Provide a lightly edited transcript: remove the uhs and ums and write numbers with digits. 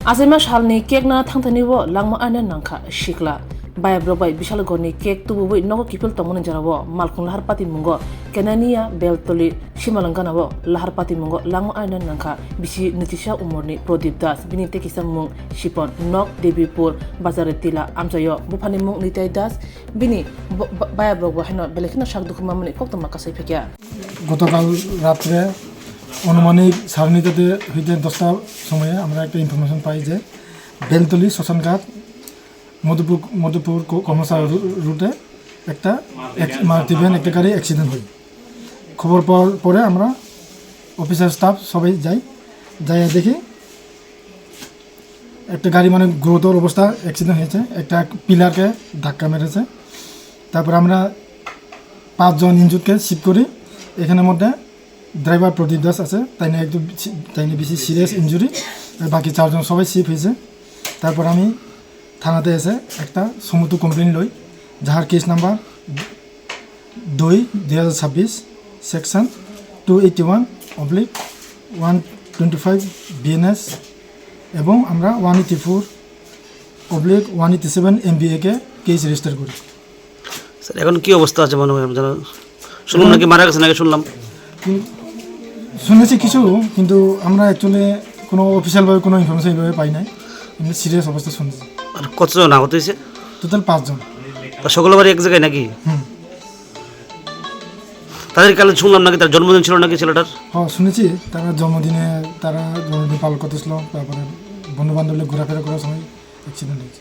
Azima shalni cake na thangthani wo langma ane nangkha Sikla. Baya brobai bisal goni cake tubu boi nogo kipil tomon jarawo malkung lahar pati mungo kenania beltoli shimalangana wo lahar pati mungo langma ane nangkha bisi nitisha umurni Prodip Das bini tekisa mung shipon nok Madhupuro bazar tila amsayo bufani mung nitai das bini baya brobo heno belekina shak dukuma mani kokto makasai phekya গতকাল রাত্রে অনুমানিক 9:30 হইতে 10টার সময়ে আমরা একটা information পাই যে বেলতলি শ্মশানঘাট মধুপুর কর্মসা রুটে একটা মাল্টিভ্যান একটা গাড়ি অ্যাক্সিডেন্ট হয়। খবর পাওয়ার পরে আমরা অফিসার স্টাফ সবাই যাই দেখি একটা গাড়ি মানে গুরুতর অবস্থা অ্যাক্সিডেন্ট হয়েছে, একটা পিলারকে ধাক্কা মেরেছে। তারপর আমরা 5 জন ইনজুরকে শিফট করি। এখানের মধ্যে ড্রাইভার প্রদীপ দাস আছে, তাই নিয়ে বেশি সিরিয়াস ইনজুরি, বাকি 4 জন সবাই শিফট হয়েছে। তারপর আমি থানাতে এসে একটা সমুদ্র কমপ্লেন লই, যাহার কেস নাম্বার 2/2026 সেকশন 281/125 বিএনএস এবং আমরা 184/187 MBA কে কেস রেজিস্টার করি। স্যার এখন কি অবস্থা আছে মনে হয়? শুনলাম নাকি মারা গেছে, নাকি শুনেছি কিছু, কিন্তু আমরা অ্যাকচুয়ালি কোনো অফিসিয়ালভাবে কোনো ইনফরমেশন এইভাবে পাই নাই। এমনি সিরিয়াস অবস্থা শুনেছি। আর কতজন আহত হয়েছে? টোটাল 5 জন। তা সকলে বাড়ি এক জায়গায় নাকি? তাদের কালে শুনলাম নাকি তার জন্মদিন ছিল নাকি ছেলেটার? হ্যাঁ শুনেছি, তারা জন্মদিন পালন করতেছিল, তারপরে বন্ধু বান্ধব ঘোরাফেরা করার সময় অ্যাক্সিডেন্ট হয়েছে।